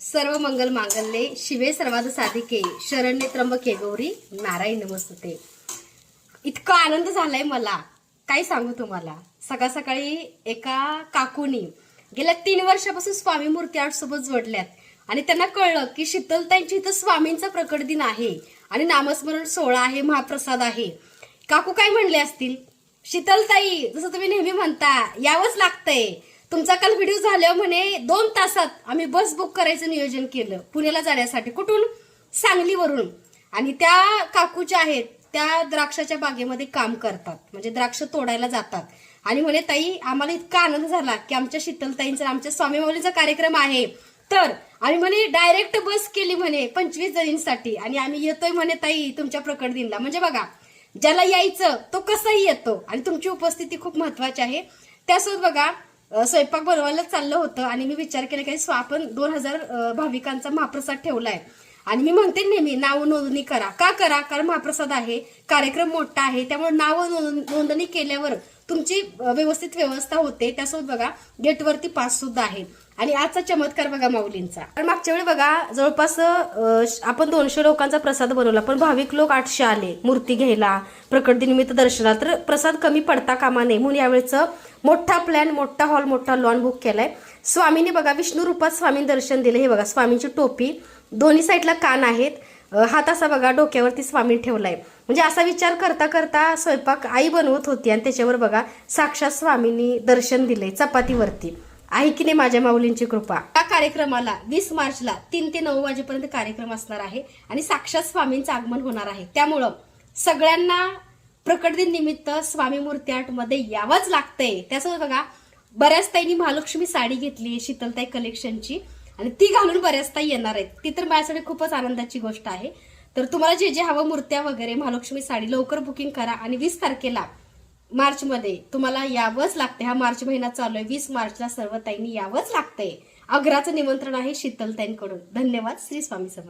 सर्व मंगल मांगल्ये शिवे सर्वार्थ साधिके शरण्ये त्र्यंबके गौरी नारायणी नमस्तुते। इतका आनंद झालाय मला, काय सांगू तुम्हाला। सकाळ सकाळी एका काकूनी गेल्या 3 वर्षापासून स्वामी मूर्ती आर्ट सोबत जोडल्यात आणि त्यांना कळलं की शीतलताईंची इथं स्वामींचा प्रकट दिन आहे आणि नामस्मरण सोहळा आहे, महाप्रसाद आहे। काकू काय म्हणले असतील, शीतलताई जसं तुम्ही नेहमी म्हणता यावंच लागतंय। तुमचा काल व्हिडिओ झाल्यावर म्हणे 2 तासात आम्ही बस बुक करायचं नियोजन केलं पुण्याला जाण्यासाठी। कुठून? सांगलीवरून। आणि त्या काकूच्या आहेत त्या द्राक्षाच्या बागेमध्ये काम करतात, म्हणजे द्राक्ष तोडायला जातात। आणि म्हणे ताई आम्हाला इतका आनंद झाला की आमच्या शीतलताईंचा आमच्या स्वामी माऊलींचा कार्यक्रम आहे, तर आम्ही म्हणे डायरेक्ट बस केली म्हणे 25 जणींसाठी आणि आम्ही येतोय म्हणे ताई तुमच्या प्रकट दिनला। म्हणजे बघा, ज्याला यायचं तो कसंही येतो आणि तुमची उपस्थिती खूप महत्वाची आहे। त्यासोबत बघा स्वयंपाक बनवायला चाललं होतं आणि मी विचार केला की आपण 2000 भाविकांचा महाप्रसाद ठेवलाय आणि मी म्हणते नेहमी नाव नोंदणी करा। का करा? कारण महाप्रसाद आहे, कार्यक्रम मोठा आहे, त्यामुळे नाव नोंदणी केल्यावर तुमची व्यवस्थित व्यवस्था होते। त्यासोबत बघा गेटवरती पास सुद्धा आहे। आणि आजचा चमत्कार बघा माऊलींचा। तर मागच्या वेळी बघा जवळपास आपण 200 लोकांचा प्रसाद बनवला, पण भाविक लोक 800 आले मूर्ती घ्यायला प्रकट दिनिमित्त दर्शनाला। तर प्रसाद कमी पडता कामा नये म्हणून यावेळेचं मोठा प्लॅन, मोठा हॉल, मोठा लॉन बुक केलाय। स्वामींनी बघा विष्णू रूपात स्वामी दर्शन दिले। हे बघा स्वामींची टोपी, दोन्ही साईडला कान आहेत, हात असा बघा डोक्यावरती स्वामी ठेवलाय। म्हणजे असा विचार करता करता स्वयंपाक आई बनवत होती आणि त्याच्यावर बघा साक्षात स्वामींनी दर्शन दिले चपातीवरती। आहे की नाही माझ्या माऊलींची कृपा। या कार्यक्रमाला 20 मार्चला 3 ते 9 वाजेपर्यंत कार्यक्रम असणार आहे आणि साक्षात स्वामींचं आगमन होणार आहे। त्यामुळं सगळ्यांना प्रकट दिन निमित्त स्वामी मूर्ती आर्ट मध्ये यावंच लागतंय। त्यासोबत बघा बऱ्याच ताईंनी महालक्ष्मी साडी घेतली शीतलताई कलेक्शनची आणि ती घालून बऱ्याच ताई येणार आहेत। ती तर माझ्यासाठी खूपच आनंदाची गोष्ट आहे। तर तुम्हाला जे जे हवं मूर्त्या वगैरे महालक्ष्मी साडी लवकर बुकिंग करा आणि 20 तारखेला मार्च मध्ये तुम्हाला यावंच लागते। हा मार्च महिना चालू आहे, 20 मार्चला सर्व ताईंनी यावंच लागतंय। अग्राचं निमंत्रण आहे शीतलताईंकडून। धन्यवाद। श्री स्वामी समर्थ।